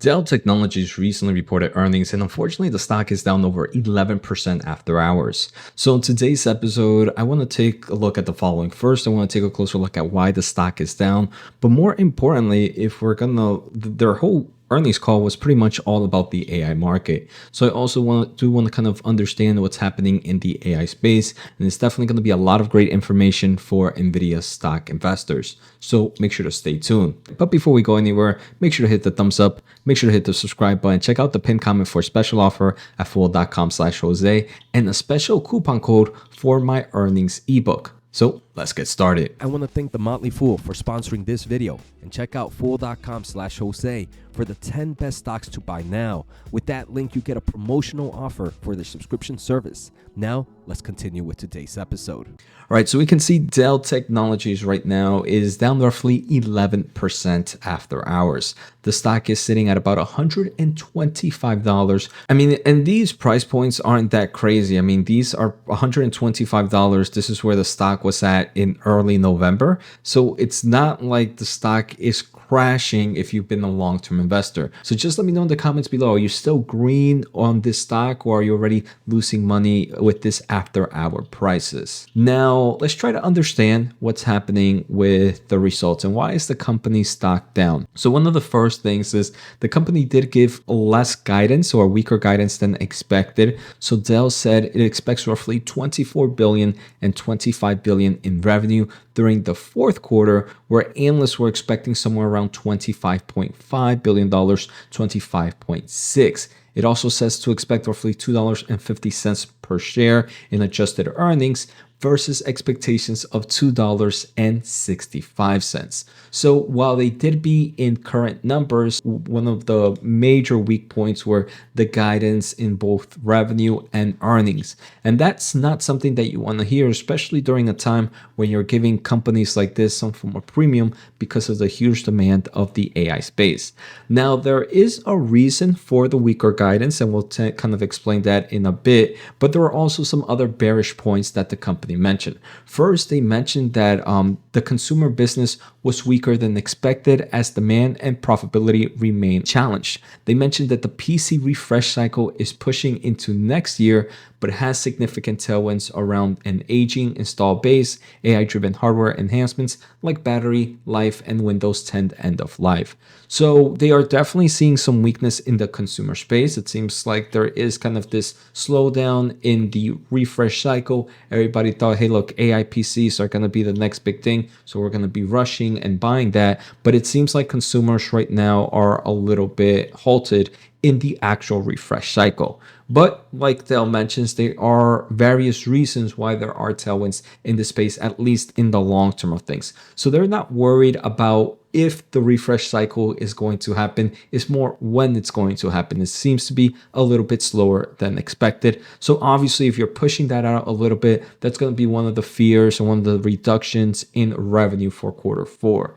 Dell Technologies recently reported earnings, and unfortunately, the stock is down over 11% after hours. So, in today's episode, I want to take a look at the following. First, I want to take a closer look at why the stock is down, but more importantly, if we're gonna, their whole earnings call was pretty much all about the AI market. So I also want to kind of understand what's happening in the AI space, and it's definitely going to be a lot of great information for Nvidia stock investors. So make sure to stay tuned. But before we go anywhere, make sure to hit the thumbs up, make sure to hit the subscribe button, check out the pinned comment for a special offer at fool.com/Jose and a special coupon code for my earnings ebook. So let's get started. I want to thank the Motley Fool for sponsoring this video, and check out fool.com/Jose for the 10 best stocks to buy now. With that link, you get a promotional offer for the subscription service. Now, let's continue with today's episode. All right, so we can see Dell Technologies right now is down roughly 11% after hours. The stock is sitting at about $125. I mean, and these price points aren't that crazy. I mean, these are $125. This is where the stock was at in early November. So it's not like the stock is crashing if you've been a long-term investor. So just let me know in the comments below, are you still green on this stock, or are you already losing money with this after hour prices? Now, let's try to understand what's happening with the results and why is the company stock down. So one of the first things is the company did give less guidance or weaker guidance than expected. So Dell said it expects roughly $24 billion and $25 billion in revenue during the fourth quarter, where analysts were expecting somewhere around $25.5 billion, $25.6. It also says to expect roughly $2.50 per share in adjusted earnings versus expectations of $2.65. So while they did be in current numbers, one of the major weak points were the guidance in both revenue and earnings. And that's not something that you want to hear, especially during a time when you're giving companies like this some form of premium because of the huge demand of the AI space. Now, there is a reason for the weaker guidance, and we'll kind of explain that in a bit, but there are also some other bearish points that the company mentioned. First, they mentioned that the consumer business was weaker than expected as demand and profitability remain challenged. They mentioned that the PC refresh cycle is pushing into next year, but has significant tailwinds around an aging install base, AI-driven hardware enhancements like battery life and Windows 10 end of life. So they are definitely seeing some weakness in the consumer space. It seems like there is kind of this slowdown in the refresh cycle. Everybody thought, hey, look, AI PCs are going to be the next big thing, so we're going to be rushing and buying that. But it seems like consumers right now are a little bit halted in the actual refresh cycle. But like Dell mentions, there are various reasons why there are tailwinds in the space, at least in the long term of things. So they're not worried about if the refresh cycle is going to happen, it's more when it's going to happen. It seems to be a little bit slower than expected. So obviously, if you're pushing that out a little bit, that's going to be one of the fears and one of the reductions in revenue for quarter four.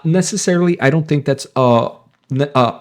Necessarily, I don't think that's a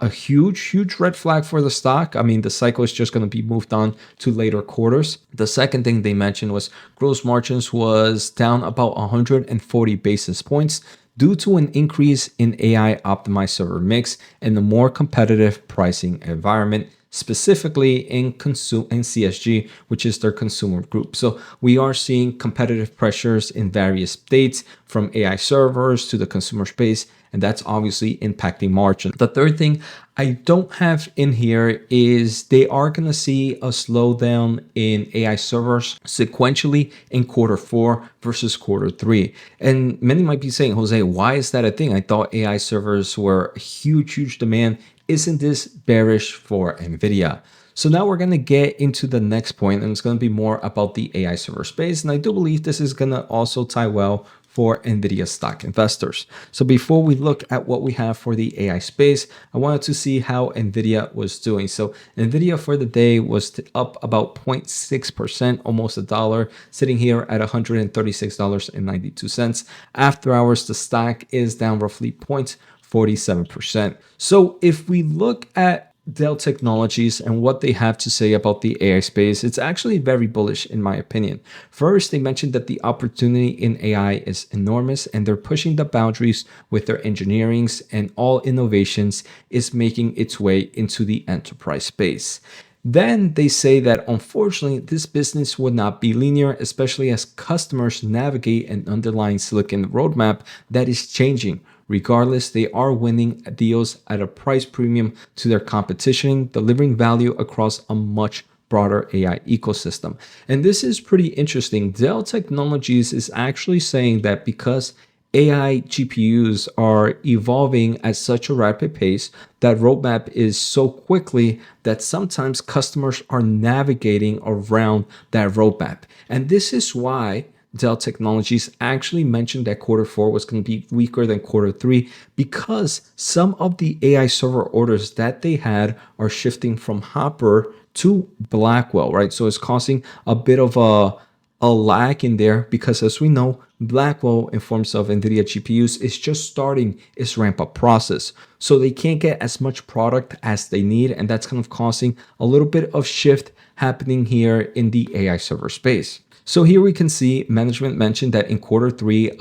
huge red flag for the stock. I mean, the cycle is just going to be moved on to later quarters. The second thing they mentioned was gross margins was down about 140 basis points due to an increase in AI optimized server mix and a more competitive pricing environment, specifically in CSG, which is their consumer group. So we are seeing competitive pressures in various states, from AI servers to the consumer space, and that's obviously impacting margin. The third thing I don't have in here is they are going to see a slowdown in AI servers sequentially in quarter four versus quarter three. And many might be saying, Jose, why is that a thing? I thought AI servers were huge demand. Isn't this bearish for Nvidia? So now we're going to get into the next point, and it's going to be more about the AI server space. And I do believe this is going to also tie well for Nvidia stock investors. So before we look at what we have for the AI space, I wanted to see how Nvidia was doing. So Nvidia for the day was up about 0.6%, almost $1, sitting here at $136.92. After hours, the stock is down roughly 0.47%. So if we look at Dell Technologies and what they have to say about the AI space, it's actually very bullish in my opinion. First, they mentioned that the opportunity in AI is enormous and they're pushing the boundaries with their engineerings, and all innovations is making its way into the enterprise space. Then they say that unfortunately, this business would not be linear, especially as customers navigate an underlying silicon roadmap that is changing. Regardless, they are winning deals at a price premium to their competition, delivering value across a much broader AI ecosystem. And this is pretty interesting. Dell Technologies is actually saying that because AI GPUs are evolving at such a rapid pace, that roadmap is so quickly that sometimes customers are navigating around that roadmap. And this is why Dell Technologies actually mentioned that quarter four was going to be weaker than quarter three, because some of the AI server orders that they had are shifting from Hopper to Blackwell, right? So it's causing a bit of a lag in there, because as we know, Blackwell in forms of Nvidia GPUs is just starting its ramp up process. So they can't get as much product as they need, and that's kind of causing a little bit of shift happening here in the AI server space. So here we can see management mentioned that in quarter three,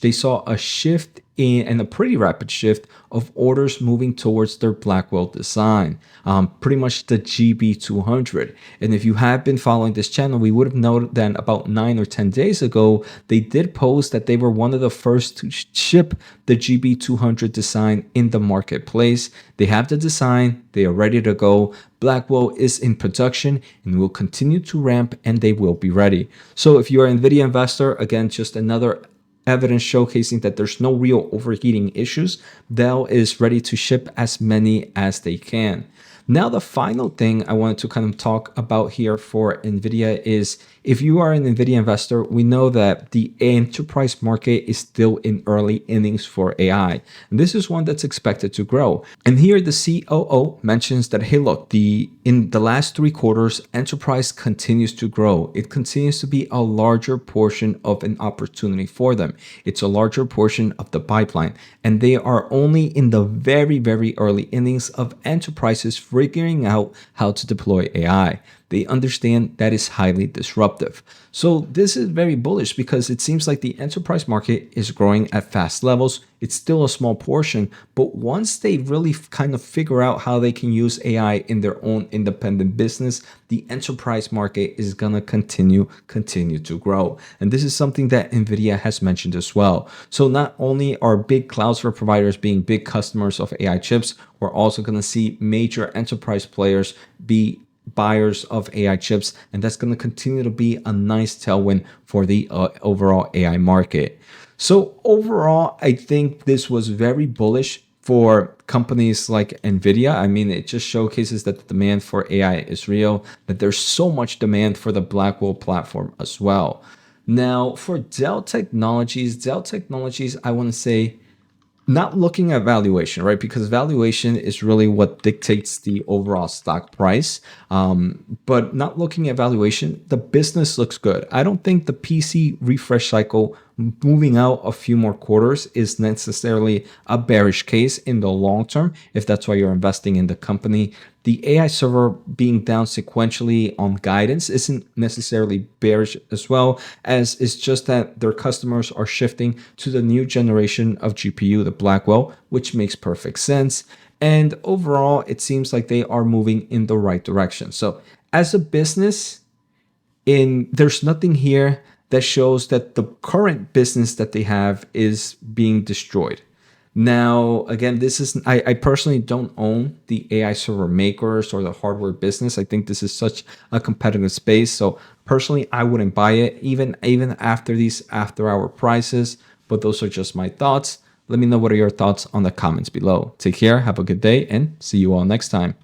they saw a shift and a pretty rapid shift of orders moving towards their Blackwell design, pretty much the GB200. And if you have been following this channel, we would have noted that about 9 or 10 days ago, they did post that they were one of the first to ship the GB200 design in the marketplace. They have the design, they are ready to go. Blackwell is in production and will continue to ramp, and they will be ready. So if you are an Nvidia investor, again, just another evidence showcasing that there's no real overheating issues. Dell is ready to ship as many as they can. Now, the final thing I wanted to kind of talk about here for Nvidia is, if you are an Nvidia investor, we know that the enterprise market is still in early innings for AI. And this is one that's expected to grow. And here the COO mentions that, hey, look, in the last 3 quarters, enterprise continues to grow. It continues to be a larger portion of an opportunity for them. It's a larger portion of the pipeline. And they are only in the very, very early innings of enterprises figuring out how to deploy AI. They understand that is highly disruptive. So this is very bullish, because it seems like the enterprise market is growing at fast levels. It's still a small portion, but once they really kind of figure out how they can use AI in their own independent business, the enterprise market is going to continue to grow. And this is something that Nvidia has mentioned as well. So not only are big cloud service providers being big customers of AI chips, we're also going to see major enterprise players be buyers of AI chips, and that's going to continue to be a nice tailwind for the overall AI market. So overall, I think this was very bullish for companies like Nvidia. I mean, it just showcases that the demand for AI is real, that there's so much demand for the Blackwell platform as well. Now, for Dell Technologies, I want to say, not looking at valuation, right? Because valuation is really what dictates the overall stock price. But not looking at valuation, the business looks good. I don't think the PC refresh cycle moving out a few more quarters is necessarily a bearish case in the long term, if that's why you're investing in the company. The AI server being down sequentially on guidance isn't necessarily bearish, as well as it's just that their customers are shifting to the new generation of GPU, the Blackwell, which makes perfect sense. And overall, it seems like they are moving in the right direction. So as a business, there's nothing here that shows that the current business that they have is being destroyed. Now, again, I personally don't own the AI server makers or the hardware business. I think this is such a competitive space. So personally, I wouldn't buy it even after these after-hour prices. But those are just my thoughts. Let me know what are your thoughts on the comments below. Take care, have a good day, and see you all next time.